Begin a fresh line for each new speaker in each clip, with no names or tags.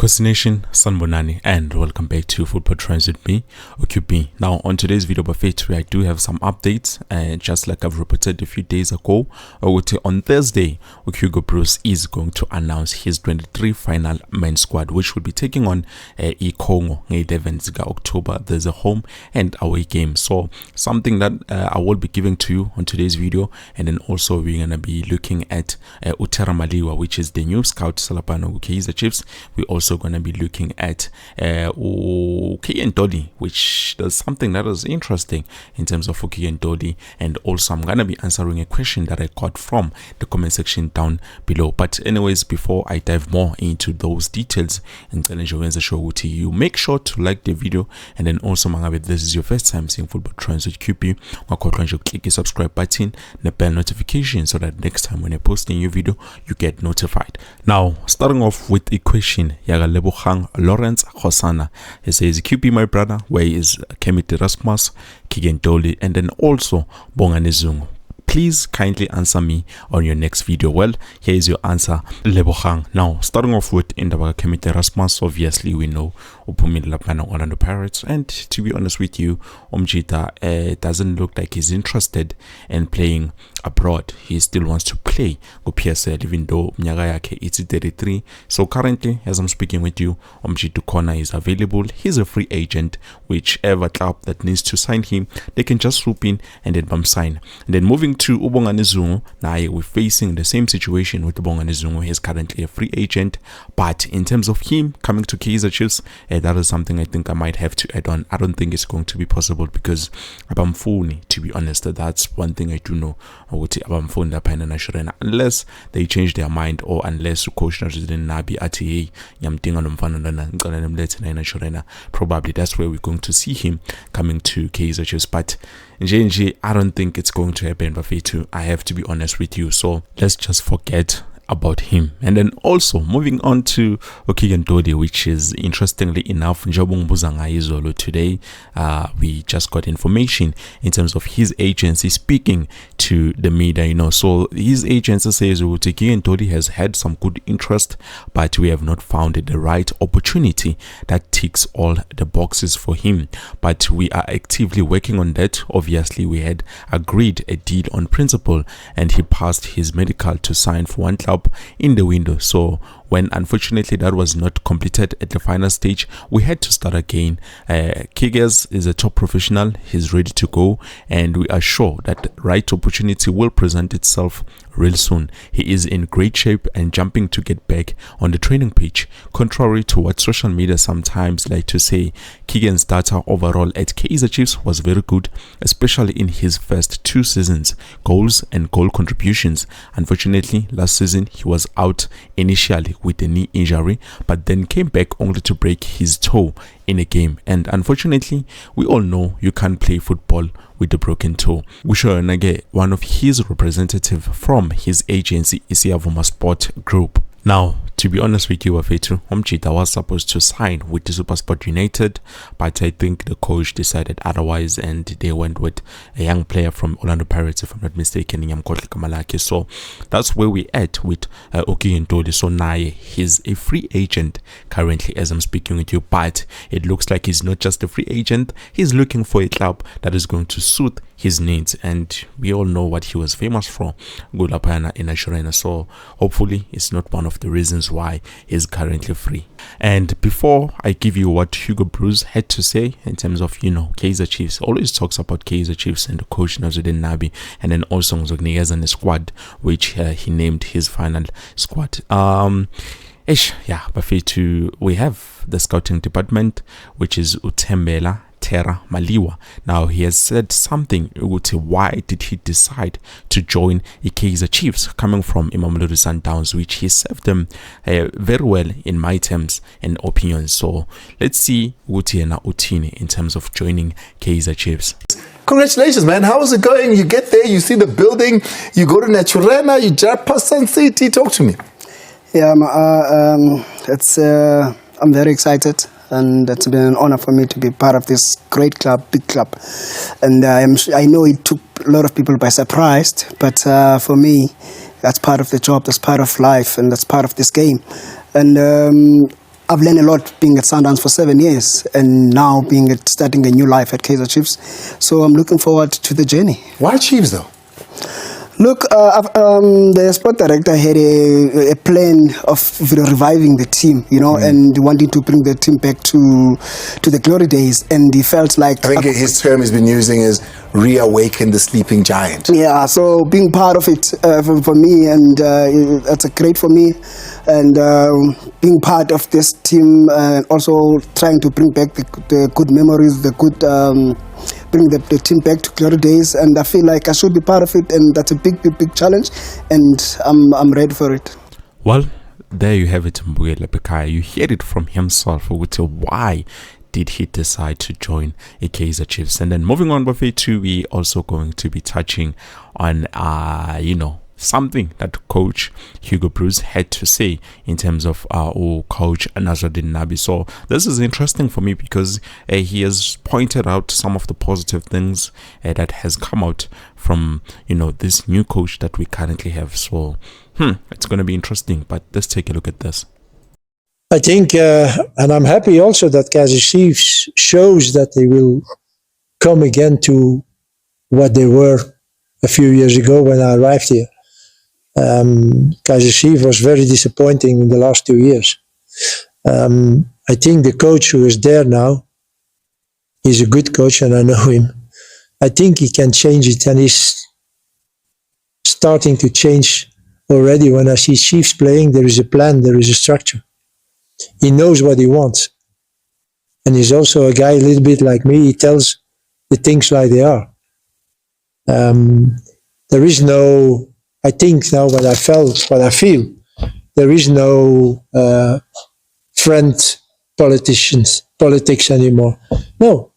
Nation, Sanbonani, and welcome back to Football Trends with me, OQB. Now, on today's video, Buffet, I do have some updates, just like I've reported a few days ago. On Thursday, Hugo is going to announce his 23 final men's squad, which will be taking on Congo 11th October. There's a home and away game, so something that I will be giving to you on today's video, and then also we're going to be looking at Tera Maliwa, which is the new scout Salapano Kaizer Chiefs. We also going to be looking at Dortley, which does something that is interesting in terms of Dortley, and also I'm going to be answering a question that I got from the comment section down below. But anyways, before I dive more into those details, and you make sure to like the video, and then also if this is your first time seeing Football Trends with QP, click the subscribe button, the bell notification, so that next time when I post a new video you get notified. Now, starting off with a question, Lebogang Lawrence Hosana. He says, QP, my brother, where is Kemit Rasmus, Dortley, and then also Bonganezungu? Please kindly answer me on your next video. Well, here is your answer, Lebogang. Now, starting off with Indaba Kemit Rasmus, obviously we know Upumile Lapana Orlando Pirates, and to be honest with you, Omjita doesn't look like he's interested in playing abroad. He still wants to play with PSL, even though Mnyagayake it's 33. So currently, as I'm speaking with you, Omjita Kona is available. He's a free agent. Whichever club that needs to sign him, they can just swoop in and then bump sign. And then moving to Ubonganezungu, now we're facing the same situation with Ubonganezungu. He's currently a free agent, but in terms of him coming to Kaizer Chiefs, that is something I think I might have to add on. I don't think it's going to be possible because Abamfuni, to be honest, that's one thing I do know. Unless they change their mind, or unless coach Nabi probably that's where we're going to see him coming to Kaizer Chiefs. But I don't think it's going to happen, Bafetu. I have to be honest with you. So let's just forget about him. And then also moving on to Dortley, which is interestingly enough, today we just got information in terms of his agency speaking to the media, so his agency says Dortley has had some good interest, but we have not found the right opportunity that ticks all the boxes for him, but we are actively working on that. Obviously, we had agreed a deal on principle, and he passed his medical to sign for one club in the window. So when unfortunately that was not completed at the final stage, we had to start again. Kaizer is a top professional. He's ready to go, and we are sure that the right opportunity will present itself real soon. He is in great shape and jumping to get back on the training pitch. Contrary to what social media sometimes like to say, Kaizer's data overall at Kaizer Chiefs was very good, especially in his first 2 seasons, goals and goal contributions. Unfortunately, last season he was out initially with a knee injury, but then came back only to break his toe in a game. And unfortunately, we all know you can't play football with a broken toe. We show one of his representatives from his agency, Isiavuma Sport Group. Now, to be honest with you, Wafetu, Omchita was supposed to sign with the Supersport United, but I think the coach decided otherwise, and they went with a young player from Orlando Pirates, if I'm not mistaken, Nyamkotli Kamalaki. So that's where we at with Dortley. So now he's a free agent currently as I'm speaking with you, but it looks like he's not just a free agent. He's looking for a club that is going to suit his needs, and we all know what he was famous for, Gulapana in Ashurena. So hopefully it's not one of the reasons why he's currently free. And before I give you what Hugo had to say in terms of Kaizer Chiefs, always talks about Kaizer Chiefs and the coach Nabi, and then also Ngzognigas and the squad, which he named his final squad. We have the scouting department, which is Utembela Tera Maliwa. Now, he has said something about why did he decide to join the Kaizer Chiefs, coming from Mamelodi Sundowns, which he served them very well in my terms and opinions. So let's see Utiena Utini in terms of joining Kaizer Chiefs.
Congratulations, man. How is it going? You get there, you see the building, you go to Naturena, you drive past Sun City. Talk to me.
Yeah, I'm very excited, and it's been an honor for me to be part of this great club, big club. And I know it took a lot of people by surprise, but for me, that's part of the job, that's part of life, and that's part of this game. And I've learned a lot being at Sundowns for 7 years and now starting a new life at Kaizer Chiefs. So I'm looking forward to the journey.
Why Chiefs though?
Look, the sport director had a plan of reviving the team, and wanting to bring the team back to the glory days. And he felt like...
I think his term he's been using is reawaken the sleeping giant.
Yeah, so being part of it for me, and that's great for me. And being part of this team, also trying to bring back the good memories, bring the team back to glory days, and I feel like I should be part of it, and that's a big challenge, and I'm ready for it.
Well, there you have it, Mbugela Bekaya. You heard it from himself. Why did he decide to join a Kaizer Chiefs? And then moving on, Buffet 2, we also going to be touching on something that Coach Hugo Bruce had to say in terms of Coach Nabi. So this is interesting for me because he has pointed out some of the positive things that has come out from this new coach that we currently have. So it's going to be interesting, but let's take a look at this.
I think, and I'm happy also that Kaizer Chiefs shows that they will come again to what they were a few years ago when I arrived here. Kaizer Chiefs was very disappointing in the last 2 years. I think the coach who is there now, he's a good coach and I know him. I think he can change it, and he's starting to change already. When I see Chiefs playing, there is a plan, there is a structure. He knows what he wants. And he's also a guy a little bit like me. He tells the things like they are. There is no... I think now what I feel, there is no friend politics anymore. No,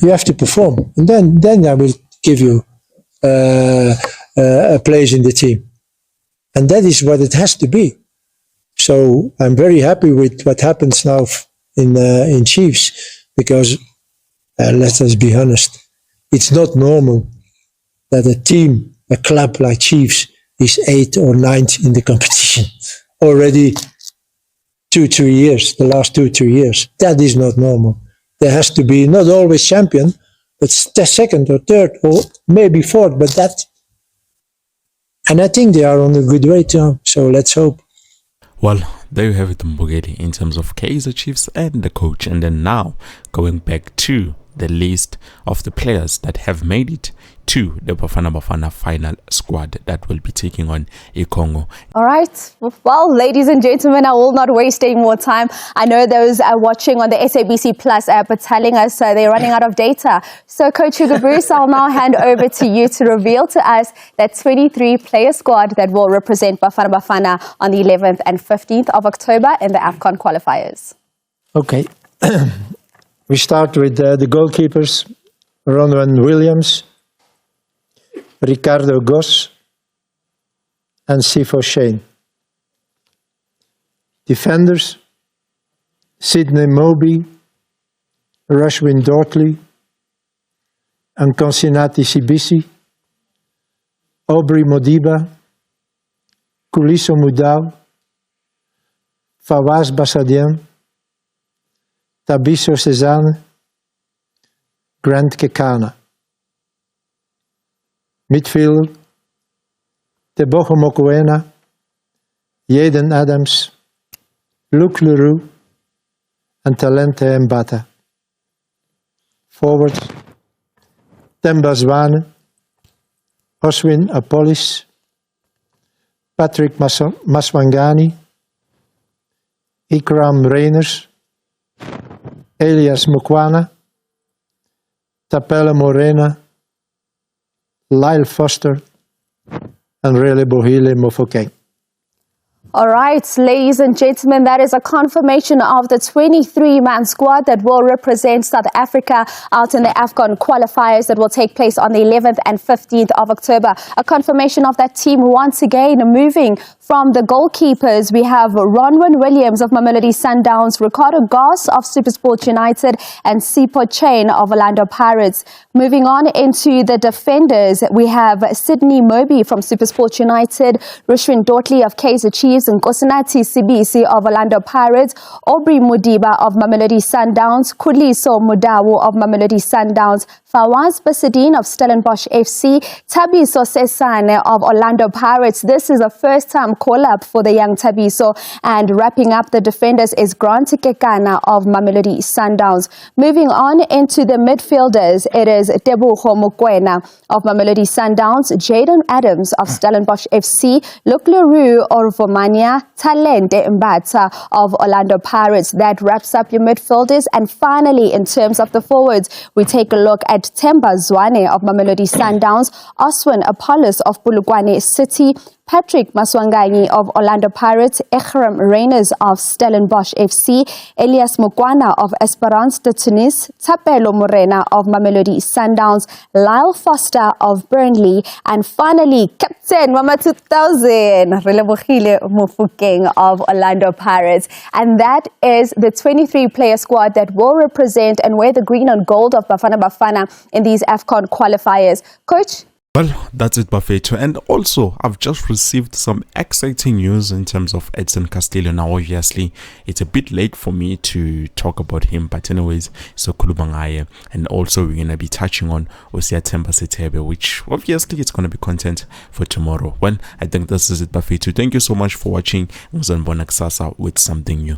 you have to perform, and then I will give you a place in the team, and that is what it has to be. So I'm very happy with what happens now in Chiefs, because let us be honest, it's not normal that a club like Chiefs is 8th or 9th in the competition already 2-3 years, the last 2-3 years. That is not normal. There has to be not always champion, but second or third or maybe fourth, but that. And I think they are on a good way too, so let's hope.
Well, there you have it, Mbugeli, in terms of Kaizer Chiefs and the coach. And then now going back to the list of the players that have made it to the Bafana Bafana final squad that will be taking on Congo.
All right. Well, ladies and gentlemen, I will not waste any more time. I know those are watching on the SABC Plus app are telling us they're running out of data. So, Coach Hugo Bruce, I'll now hand over to you to reveal to us that 23-player squad that will represent Bafana Bafana on the 11th and 15th of October in the AFCON qualifiers.
Okay. We start with the goalkeepers, Ronwen Williams, Ricardo Goss, and Sifo Shane. Defenders, Sidney Moby, Rushwin Dortley, and Konsinati Sibisi, Aubrey Modiba, Kuliso Mudau, Fawaz Bassadian, Tabiso Cezanne, Grant Kekana. Midfield, Tebogo Mokoena, Jaden Adams, Luke Leroux, and Talente Mbata. Forward, Temba Zwane, Oswin Apollis, Patrick Maswangani, Ikram Reiners, Elias Mukwana, Tapela Morena, Lyle Foster, and Rele Bohile Mofokeng.
All right, ladies and gentlemen, that is a confirmation of the 23-man squad that will represent South Africa out in the AFCON qualifiers that will take place on the 11th and 15th of October. A confirmation of that team once again moving From the goalkeepers, we have Ronwin Williams of Mamelodi Sundowns, Ricardo Goss of SuperSport United, and Sipho Chain of Orlando Pirates. Moving on into the defenders, we have Sydney Moby from SuperSport United, Rushwin Dortley of Kaizer Chiefs, and Kosinati Sibisi of Orlando Pirates, Aubrey Mudiba of Mamelodi Sundowns, Kuliso Mudawu of Mamelodi Sundowns, Fawaz Basadine of Stellenbosch FC, Tabiso Sesane of Orlando Pirates. This is a first-time call-up for the young Tabiso. And wrapping up the defenders is Grant Kekana of Mamelodi Sundowns. Moving on into the midfielders, it is Tebogo Mokoena of Mamelodi Sundowns, Jaden Adams of Stellenbosch FC, Luke Leroux of Romania, Talente Mbata of Orlando Pirates. That wraps up your midfielders. And finally, in terms of the forwards, we take a look at Temba Zwane of Mamelodi Sundowns, Oswin Apollos of Polokwane City, Patrick Maswanganyi of Orlando Pirates, Ekrem Reyners of Stellenbosch FC, Elias Mukwana of Esperance de Tunis, Tapelo Morena of Mamelodi Sundowns, Lyle Foster of Burnley, and finally, Captain Mama 2000, Relebogile Mofokeng of Orlando Pirates. And that is the 23-player squad that will represent and wear the green and gold of Bafana Bafana in these AFCON qualifiers. Coach?
Well, that's it, Bafeto. And also, I've just received some exciting news in terms of Edson Castillo. Now, obviously, it's a bit late for me to talk about him. But anyways, so Kulubangaye. And also, we're going to be touching on Osia Temba Setebe, which obviously it's going to be content for tomorrow. Well, I think this is it, Bafeto. Thank you so much for watching. Ngizonibona kusasa with something new.